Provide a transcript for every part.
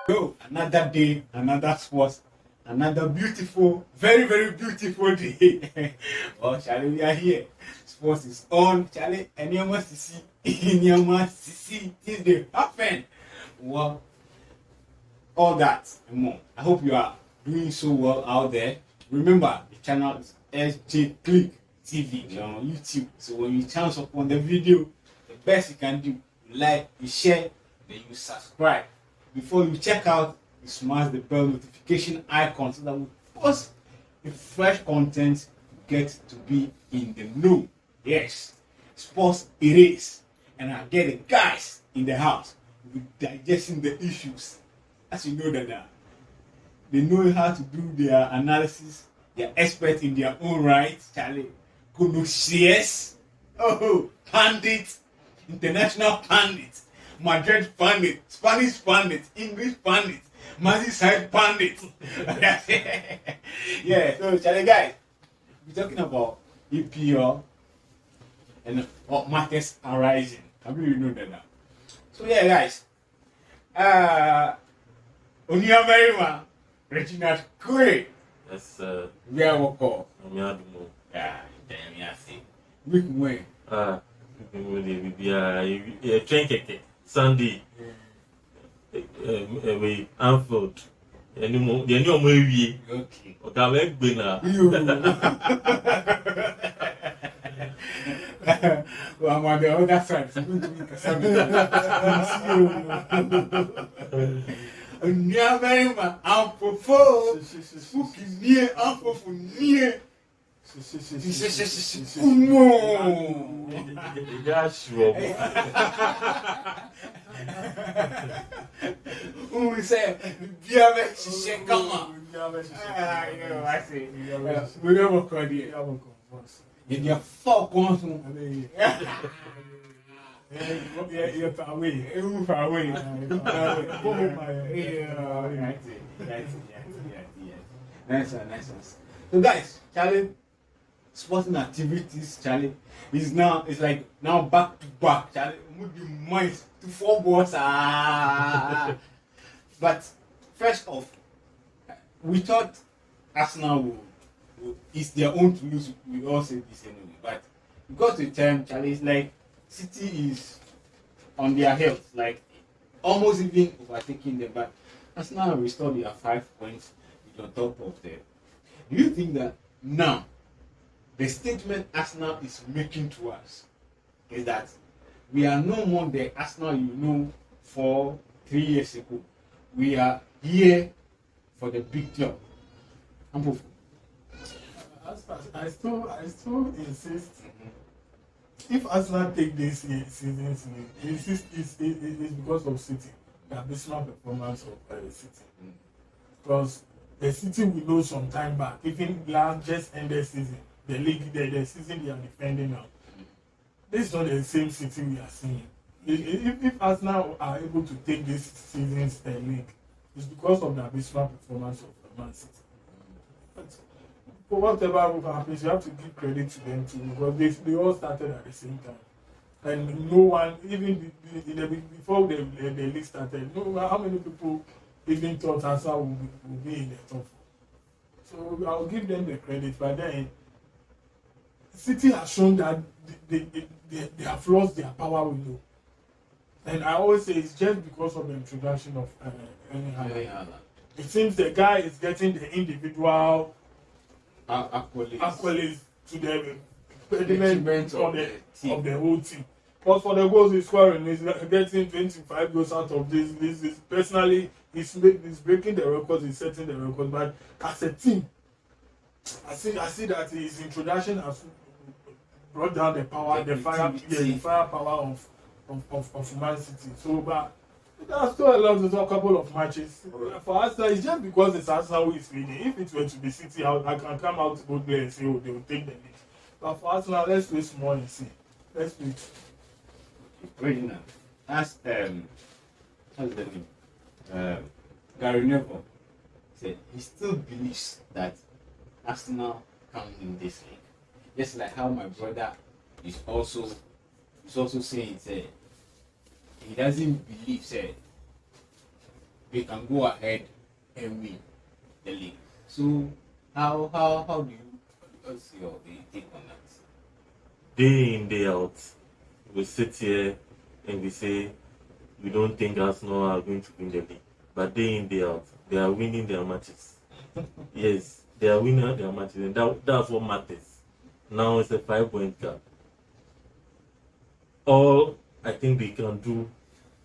Yo, another day, another sports, another beautiful, very, very beautiful day. Oh, Charlie, we are here. Sports is on. Charlie, and you must see, you must see things they happen. Well, all that and more. I hope you are doing so well out there. Remember, the channel is SJ Click TV on YouTube. So when you chance upon the video, the best you can do, you like, you share, then you subscribe. Before you check out, you smash the bell notification icon so that we post the fresh content, you get to be in the know. Yes, sports it is. And I get the guys in the house with digesting the issues. As you know that they know how to do their analysis. They're experts in their own right. Charlie, connoisseurs, pundits, international pundits, Madrid pundit, Spanish pundit, English pundit, Merseyside pundit. Yeah, so Charlie guys, we're talking about EPL and what markets are rising. I really know that now. So yeah, guys. Onia Merima, Reginald Kwe. Yes, We are walk. I'm Yeah, damn, yeah, see. We can win. train keke Sunday. We Anfield. Any more? The new movie. Okay. Okay, I'm going now. Well, I'm on the other side. So going to be Onia Merima, I'm for fucking near, I'm for near. Who say, Biabe, she come on. I see. We never call it. You're four points. You're far away. You're far away. Nice one. So, guys, Charlie. Sporting activities, Charlie, is now it's like now back to back, Charlie. Move the minds to 4 balls. But first off, we thought Arsenal would it's their own to lose. We all said this anyway, but because the time, Charlie, it's like City is on their heels, like almost even overtaking them. But Arsenal restored their 5 points on top of them. Do you think that now? The statement Arsenal is making to us is that we are no more the Arsenal you know 3 years ago. We are here for the big job. I still insist. If Arsenal take this season, it's because of City, the abysmal performance of City. Because the City we know some time back, even last just ended season. The league, the season they are defending now. This is not the same City we are seeing. If Arsenal are able to take this season's league, it's because of the abysmal performance of Man City. But for whatever happens, you have to give credit to them too, because they all started at the same time. And no one, even before the league started, how many people even thought Arsenal would be in the top 4? So I'll give them the credit, but then City has shown that they have lost their power window. And I always say it's just because of the introduction of annihilated. It seems the guy is getting the individual accolades to the betterment of the whole team. But for the goals he's scoring, he's getting 25 goals out of this. This is personally, he's breaking the records, he's setting the records. But as a team, I see that his introduction has brought down the power, the firepower of Man City. So, but there's still a couple of matches. For Arsenal, it's just because it's Arsenal who is leading. If it were to be City, I can come out to go there and say, they will take the lead. But for Arsenal, let's wait small and see. Let's wait. Reginald, as what's the name? Gary Neville said he still believes that Arsenal can win this league. Just like how my brother is also saying he doesn't believe they can go ahead and win the league. So how do you what's your take on that? Day in, day out, we sit here and we say we don't think Arsenal are going to win the league. But day in, day out, they are winning their matches. Yes, they are winning their matches, and that's what matters. Now it's a 5-point gap. All I think they can do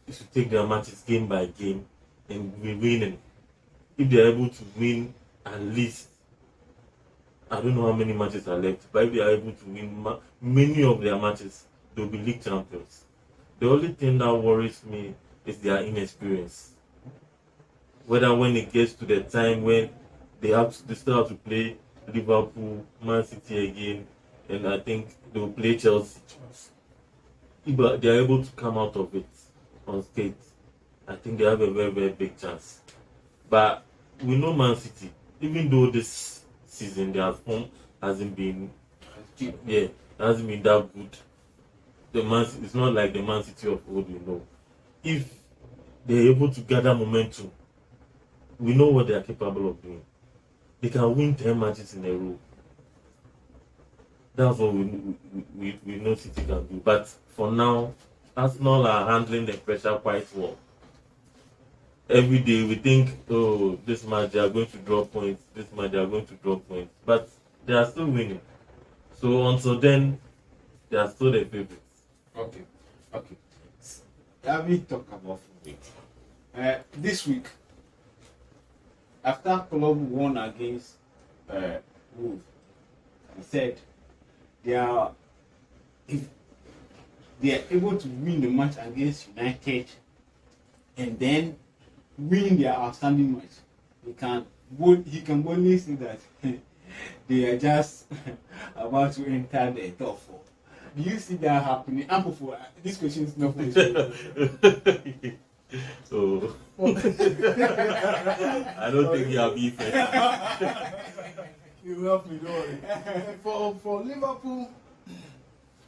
is to take their matches game by game and be winning. If they are able to win at least, I don't know how many matches are left, but if they are able to win many of their matches, they'll be league champions. The only thing that worries me is their inexperience. Whether when it gets to the time when they still have to play Liverpool, Man City again, and I think they will play Chelsea. But they are able to come out of it unscathed. I think they have a very, very big chance. But we know Man City, even though this season their form hasn't been hasn't been that good. It's not like the Man City of old, we know. If they're able to gather momentum, we know what they are capable of doing. They can win 10 matches in a row. That's what we know City can do. But for now, Arsenal are handling the pressure quite well. Every day we think, oh, this match they are going to drop points, this match they are going to drop points. But they are still winning. So until then, they are still the favorites. Okay. Let me talk about football. This week, after Club won against Wolves, he said if they are able to win the match against United and then win their outstanding match, he can only say that they are just about to enter the top 4. Do you see that happening? This question is not for you. So I don't think you are beef. You help me, don't worry. For Liverpool,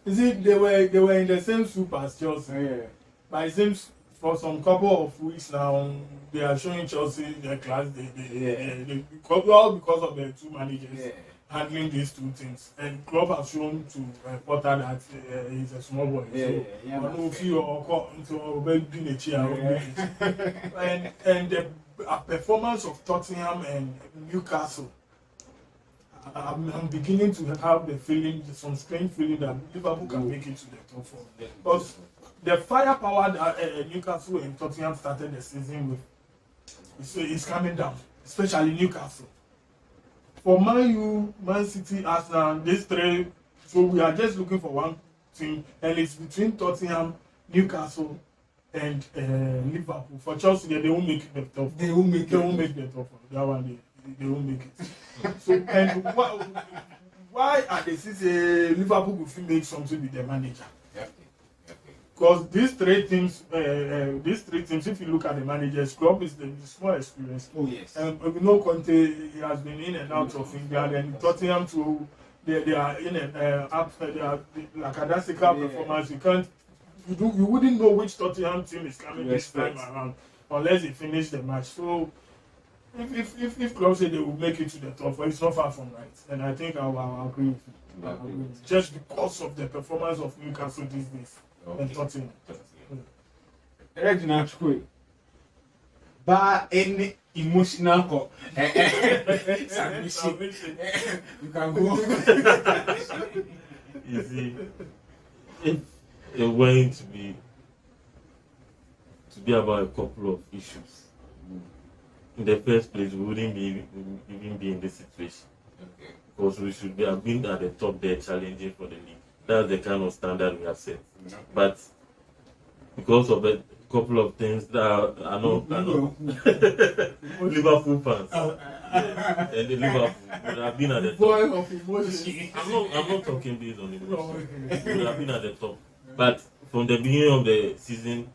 you see, they were in the same soup as Chelsea. Yeah. But it seems for some couple of weeks now, they are showing Chelsea their class. All because of the two managers handling these two things. And Klopp has shown to Potter that he's a small boy. And the performance of Tottenham and Newcastle, I'm beginning to have the feeling, some strange feeling that Liverpool can make it to the top 4. Because the firepower that Newcastle and Tottenham started the season with is coming down, especially Newcastle. For Man City, Arsenal, these three, so we are just looking for one team, and it's between Tottenham, Newcastle, and Liverpool. For Chelsea, they won't make it the top 4. They won't make the top 4. That one, they won't make it. So, and why are they saying Liverpool will make something with their manager? Because these three teams, if you look at the managers, Klopp is the more experienced. Oh yes. And we know Conte, he has been in and out of England, and Tottenham too. They are in and up. They are lackadaisical performance. You wouldn't know which Tottenham team is coming this time around unless they finish the match. So if Klopp say they will make it to the top 4, it's not far from right. And I think I'll agree with you. Just because of the performance of Newcastle these days. And Tottenham. Reginald Chukwu. By any emotional submission, you can go. You see, if you're going to be about a couple of issues, in the first place, we wouldn't even be in this situation. Okay. Because we should have been at the top there challenging for the league. That's the kind of standard we have set. Okay. But because of a couple of things that are not Liverpool fans, and the Liverpool would have been at the top. Boy of emotions. I'm not talking based on emotions. We would have been at the top. But from the beginning of the season,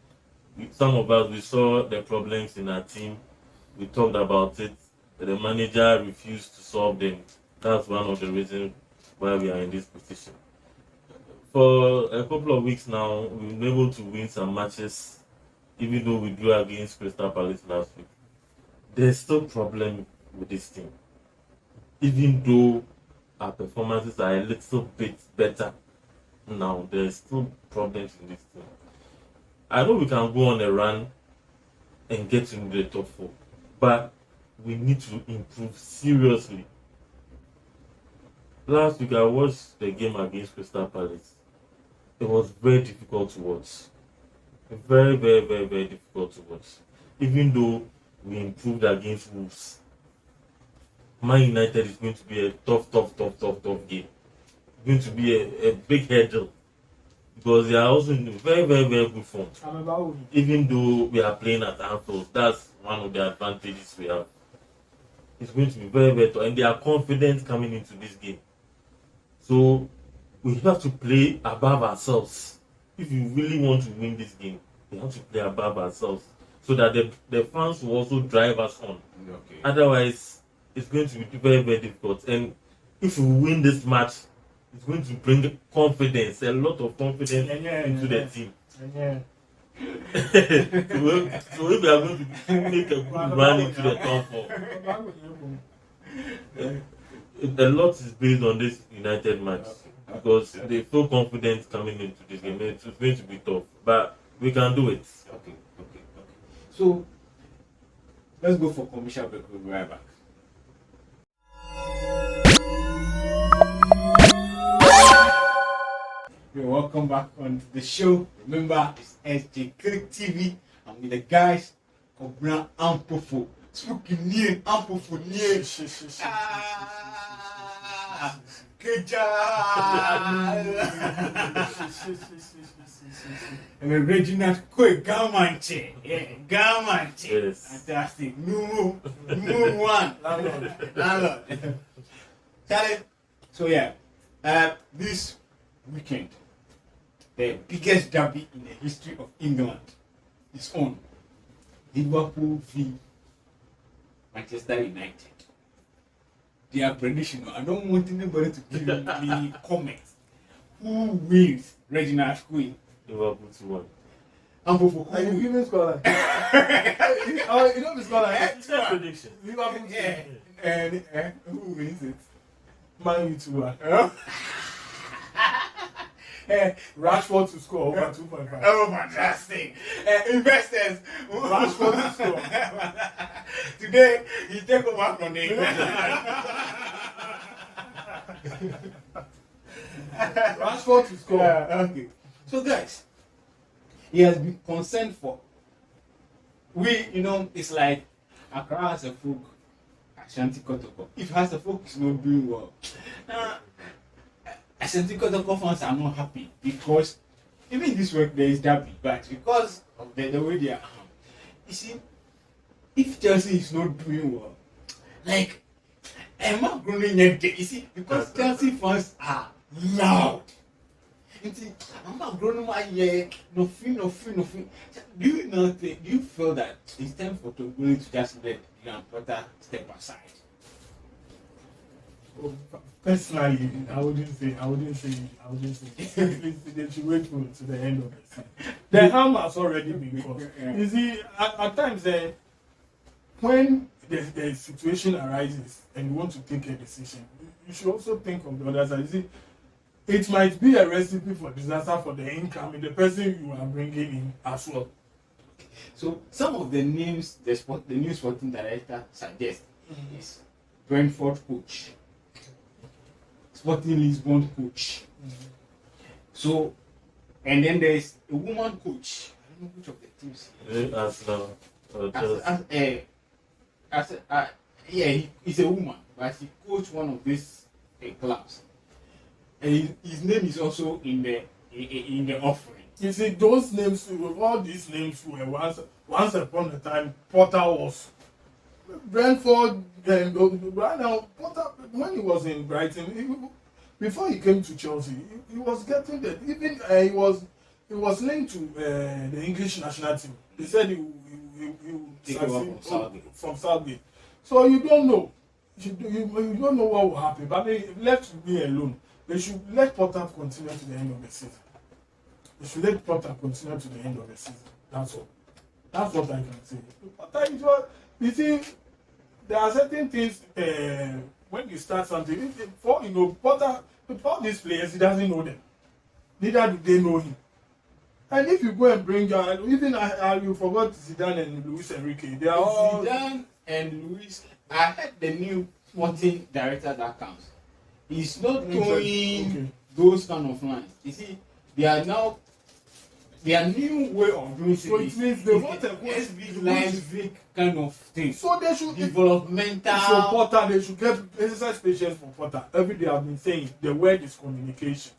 some of us, we saw the problems in our team. We talked about it. The manager refused to solve them. That's one of the reasons why we are in this position. For a couple of weeks now, we've been able to win some matches, even though we drew against Crystal Palace last week. there's still problem with this team. Even though our performances are a little bit better now, there's still problems in this team. I know we can go on a run and get into the top 4, but we need to improve seriously. Last week I watched the game against Crystal Palace. It was very difficult to watch. Very, very, very, very difficult to watch. Even though we improved against Wolves, Man United is going to be a tough game. It's going to be a big hurdle because they are also in very, very, very good form. Even though we are playing at Anfield, that's one of the advantages we have. It's going to be very, very tough, and they are confident coming into this game. So we have to play above ourselves. If you really want to win this game, we have to play above ourselves so that the fans will also drive us on. Okay. Otherwise, it's going to be very, very difficult. And if we win this match, it's going to bring confidence, a lot of confidence into the team. So if we are going to make a good run into the top 4, a lot is based on this United match because they feel confident coming into this game. It's going to be tough, but we can do it. Okay. So let's go for commercial break. We'll be right back. Welcome back on the show. Remember, it's SJ Click TV. I'm with the guys Cobra Ampofo. Speaking near Ampofo near. And Reginald Koi Gamanche. Yeah, Gamanche. Yes. Fantastic. New one. Landlord. Charlie. So yeah, this weekend, the biggest derby in the history of England is on. Liverpool v Manchester United. Their prediction. I don't want anybody to give me comments. Who wins? Reginald Queen. Liverpool 2-1. And for Are you giving scoreline? Oh, you know the scoreline. It's a prediction. Liverpool. yeah. And who wins it? Man U 2-1. Rashford to score over 2.5. Oh, fantastic! Investors, Rashford to score. Today, he take over from the Rashford to score. Okay. So, guys, he has been concerned for. It's like Accra has a folk, Ashanti Kotoko. If has a folk is not doing well, Ashanti Kotoko fans are not happy because even this week there is derby, but because of the way they are, you see, if Chelsea is not doing well, like, I'm not growing yet. You see, because Chelsea fans are loud. You see, I'm not growing my year. Nothing. Do you feel that it's time for Togoli to just let Graham Potter step aside? Personally, I wouldn't say. They should wait to the end of the season. The harm has already been caused. You see, at times, when the situation arises and you want to take a decision, you should also think of the other side. You see, it might be a recipe for disaster for the incoming, the person you are bringing in as well. So some of the names the new sporting director suggests is Brentford coach, Sporting Lisbon coach. So, and then there's a woman coach. I don't know which of the teams. He's a woman, but he coached one of these clubs. And his name is also in the offering. You see, those names, all these names were once upon a time, Potter was. Brentford, right now, Potter, when he was in Brighton, before he came to Chelsea, he was getting that. Even he was linked to the English national team. He said he would succeed from Southgate. So you don't know. You don't know what will happen. But they left me alone. They should let Potter continue to the end of the season. They should let Potter continue to the end of the season. That's all. That's what I can say. Potter is what you see. there are certain things when you start something. For Potter, with all these players, he doesn't know them. Neither do they know him. And if you go and bring even you forgot Zidane and Luis Enrique, they are all Zidane and Luis. I heard the new sporting director that comes. He's not doing those kind of lines. You see, their new way of doing so things. it means they want a SB lines, big kind of thing. So they should Developmental. So Potter, they should get exercise patience for Potter. Every day I've been saying the word is communication.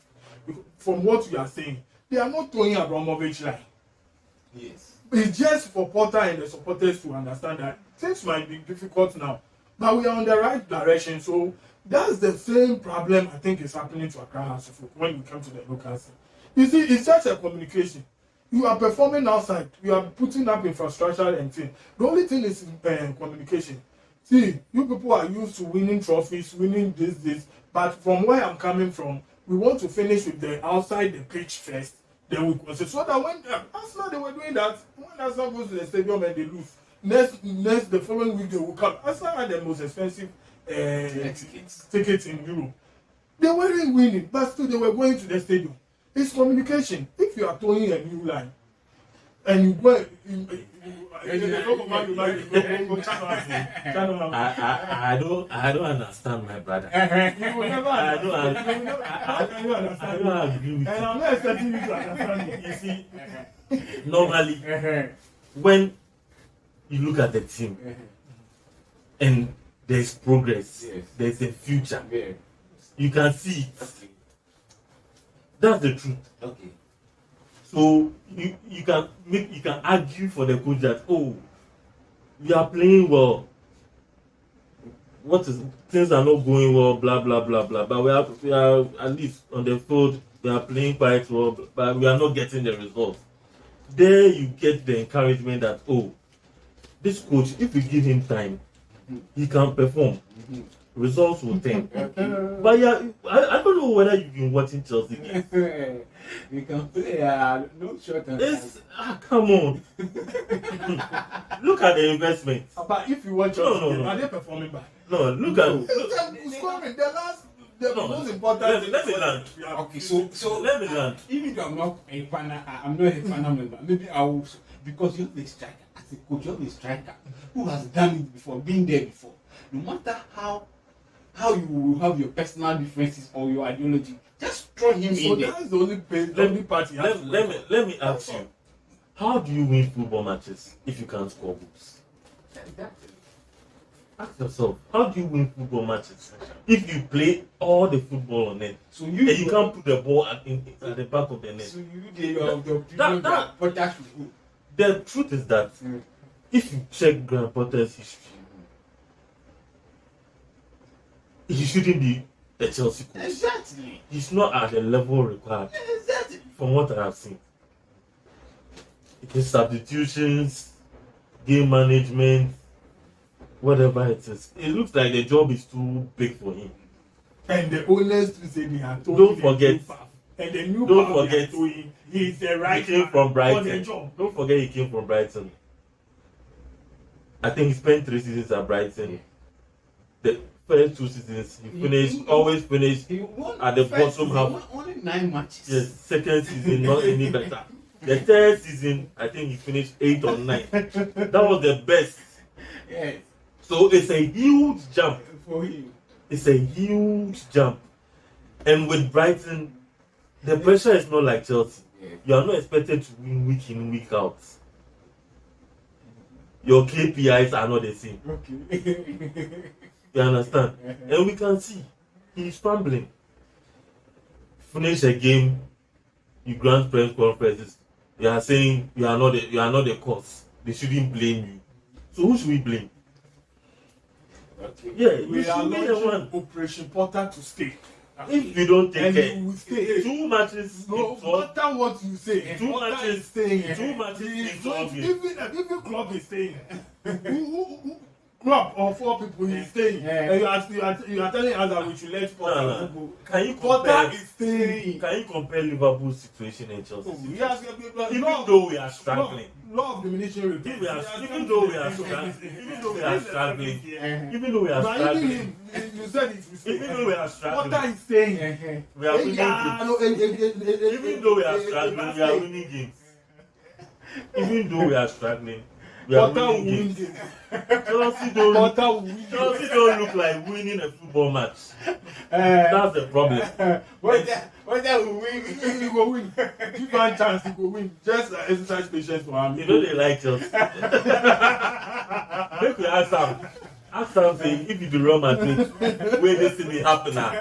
From what we are saying, they are not throwing Abramovich line. Yes. It's just for Potter and the supporters to understand that things might be difficult now, but we are on the right direction. So that's the same problem I think is happening to Accra House when you come to the local scene. You see, it's just a communication. You are performing outside. You are putting up infrastructure and things. The only thing is communication. See, you people are used to winning trophies, winning this. But from where I'm coming from, we want to finish with the outside the pitch first. Then we consider. So that when Arsenal they were doing that, when Arsenal goes to the stadium and they lose, next the following week they will come. Arsenal had the most expensive tickets in Europe. They weren't winning, but still they were going to the stadium. It's communication. If you are throwing a new line and you go, I don't understand my brother. you will never I don't understand. I don't agree with And you. I'm not expecting you to understand me. You see, normally when you look at the team and there's progress, Yes. there's a future, Yeah. you can see it. Okay. That's the truth. Okay. So you can argue for the coach that we are playing well. Things are not going well, blah blah blah blah. But we are at least on the field, we are playing quite well, but we are not getting the results. There you get the encouragement that this coach, if we give him time, he can perform. Results will turn. But yeah, I don't know whether you've been watching Chelsea games. We can play no short and Come on. Look at the investment. But if you watch No. are they performing bad? No, look at Scoring the most important. let me land. Okay, so Let me land. even though I'm not a fan member, maybe I will, because you're the striker. As a coach, you're the striker who has done it before, been there before. No matter how you will have your personal differences or your ideology, just throw him So in there. that's the only part. Let me ask you, how do you win football matches if you can't score goals? Exactly. Ask yourself, how do you win football matches if you play all the football on net So and you can't put the ball at the back of the net? So you the Potter should go. The truth is that if you check Graham Potter's history, he shouldn't be the Chelsea coach. Exactly. He's not at the level required Exactly. from what I have seen. It is substitutions, game management, whatever it is. It looks like the job is too big for him. And the owners to say they are Don't forget. And the new Don't path they are forget. doing, he's the right He came man from for the Brighton. job. Don't forget he came from Brighton. I think he spent 3 seasons at Brighton. The first 2 seasons always finished He won at the first bottom season, half. Only 9 matches. Yes, second season not any better. The third season, I think he finished 8 or 9. That was the best. Yes. So it's a huge jump. For him. It's a huge jump. And with Brighton, the pressure is not like Chelsea. Yes. You are not expected to win week in, week out. Your KPIs are not the same. Okay. You understand? And we can see he's fumbling. Finish a game, you grant press conferences. You are saying you are not the cause. They shouldn't blame you. So who should we blame? Okay. Yeah, you We are should be the one. launching Operation Potter to stay. If you don't take And care, you will stay. 2 matches. No matter what you say, Two Potter matches. is staying. 2 matches. He is in not- 12 games. Even club is staying. club or 4 people he's staying. Yeah. And you are telling us that we should let Potter No. go. Can you Potter compare? is staying. Can you compare Liverpool's situation and Chelsea's Oh, situation? yes, Even though we are struggling, law of diminishing returns. even though we are struggling, even though we are struggling, even though we are But even struggling, him, you said it. even though we are Potter struggling, is staying. we are winning games. Even though we are struggling, we are winning games. Even though we are struggling, we are Potter will winning win games. games. Chelsea Potter will win Chelsea don't look like winning a football match. That's the problem. Whether we win, He go win. Give one chance, he go win. Just exercise patience for him. You know they like Chelsea. Make we ask Sam. Ask Sam say if you be Real Madrid, where this thing dey happen now,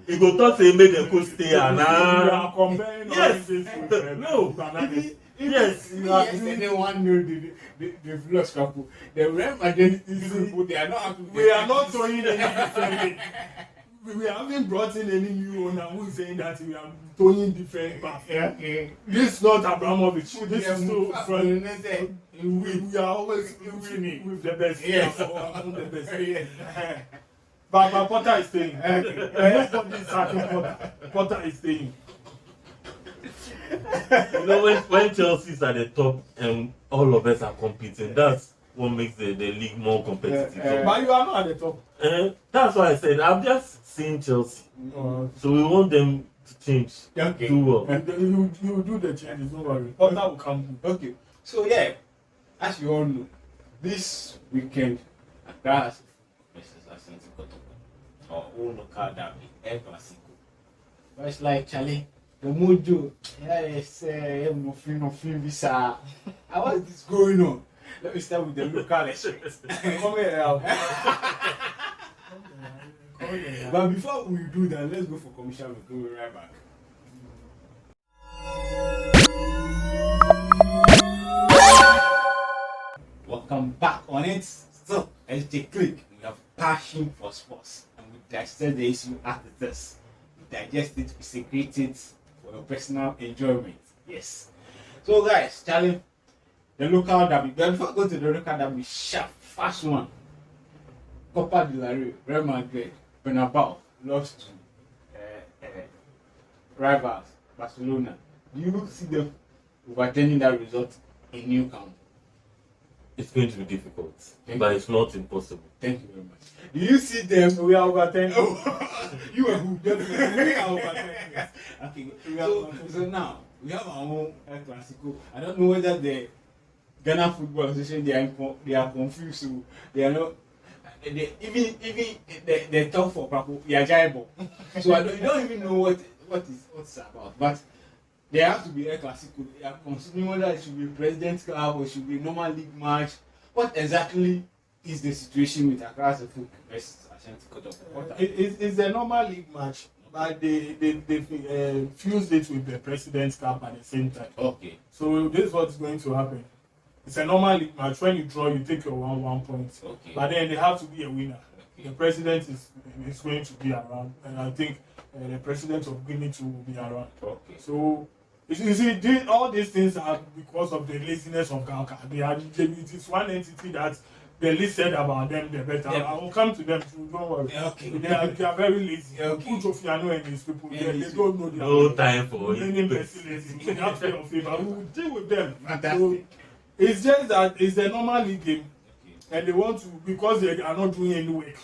he go talk say make dem go stay and You are comparing all Yes. these things with No. bananas. Yes. yesterday 1-0 they've lost couple. The Real Madrid people they are not happy. We are not throwing any different. We haven't brought in any new owner who is saying that we are throwing different paths. Okay. This is not Abramovich. This is still from. We We are always winning with the best. Yes. Among the best. But Potter is staying. Nobody is sacking Potter. Potter is staying. You know when Chelsea is at the top and all of us are competing, that's what makes the league more competitive. But you are not at the top. That's why I said I'm just saying Chelsea. So we want them to change, Okay. do well. And you do the changes, don't worry. Potter will come. Okay. So yeah, as you all know, this weekend Accra versus Asante Kotoko, our own local derby, El Clasico. But it's like Charlie, the mojo, yeah, it's nothing visa. How is this going on? Let me start with the local express. Come here now. But before we do that, let's go for commercial. We'll be right back. Welcome back on it. So, SJ Click, we have passion for sports and we dissect the issue after this. We digest it, we secrete it for your personal enjoyment. Yes. So, guys, Charlie, the local derby. But before I go to the local derby, sharp, fast one. Copa del Rey, Real Madrid, Bernabeu lost to rivals Barcelona. Do you see them overturning that result in New Camp? It's going to be difficult, but it's not impossible. Thank you very much. Do you see them? We are overturning. You are who? Definitely. We are overturning. Okay. So now we have our own El Clasico. I don't know whether the Ghana Football Association they are confused. So they are not. They talk for Papo. They are giant. So you don't even know what's about. But there have to be El Clasico. They are considering whether it should be President's Cup or it should be a normal league match. What exactly is the situation with Accra versus Ashanti Kotoko? It's a normal league match, but they fused it with the President's Cup at the same time. Okay. So this is what's going to happen. It's a normal league match. When you draw, you take your 1 point. Okay. But then they have to be a winner. Okay. The president is going to be around, and I think the president of Guinea too will be around. Okay. So you see, all these things are because of the laziness of Gauka. It is one entity that the least said about them, the better. Yeah. I will come to them too. Don't worry. Okay. They are very lazy. Okay. Ujofiano and his people, Yeah, they don't know No time for Many it. merciless. We have to favor. We will deal with them. Fantastic. So, it's just that it's a normal league game, Okay. and they want to, because they are not doing any work.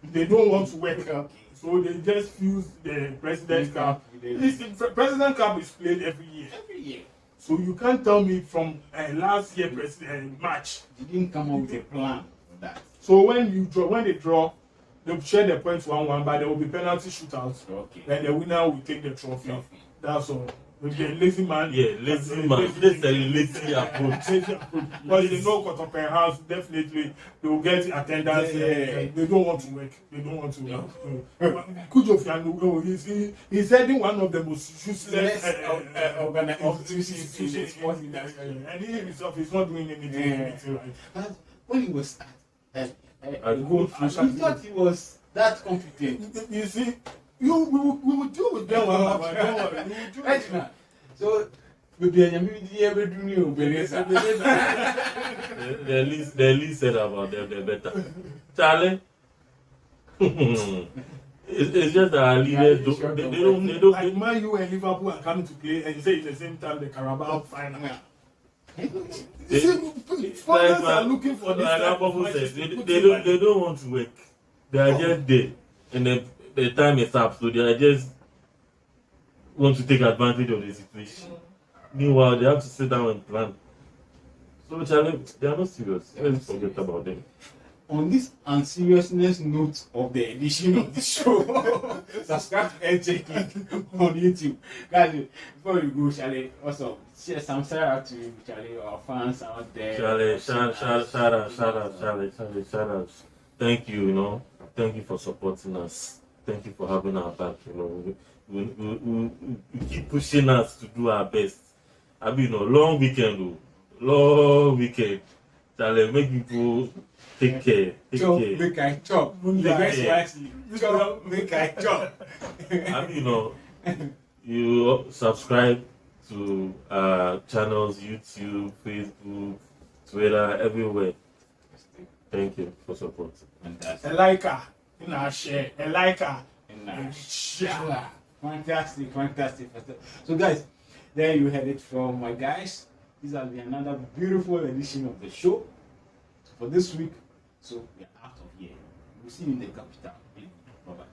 They don't want to work. Okay. So they just fuse the President's Cup. The President's Cup is played every year. Every year. So you can't tell me from last year match. They didn't come up with a plan for that. So when they draw, they'll share the points 1-1, but there will be penalty shootouts. Okay. And the winner will take the trophy. That's all. With the lazy man. Yeah, lazy man. This is a lazy approach. But they know cut up house, definitely they will get attendance. Yeah. They don't want to work. They don't want to work. Kujo Fianu, he's heading one of the most useless institutions in the sports industry. and he himself is not doing anything right. But when he was at Gold I thought he was that competent. You see, we will deal with them one by one. Don't worry. We will deal with them. Right now. So Maybe I ever do you, Beleza. The least said about them, the better. Charlie, it's just that our leaders they don't. Like Man U and Liverpool are coming to play, and you say at the same time the Carabao final. Foreigners are looking for this like type of Papa matches said, to put they don't want to work. They are just there, and the time is up, so they are just want to take advantage of the situation. Meanwhile, they have to sit down and plan. So, Charlie, they are not serious. Let's forget about them. On this unseriousness note of the edition of the show, subscribe to NJK on YouTube. Guys, before we go, Charlie, also share some shout out to you, Charlie, our fans out there. Charlie, shout out. Thank you, Thank you for supporting us. Thank you for having our back, We keep pushing us to do our best. Long weekend. Charlie, make people take care. Chop, make I chop. The best wisely. Chop, make I chop. You subscribe to our channels, YouTube, Facebook, Twitter, everywhere. Thank you for support. Fantastic. A liker in our share, a liker And in share. fantastic. So, guys, there you had it from my guys. This has been another beautiful edition of the show for this week. So, we are out of here. We'll see you in the capital. Bye bye.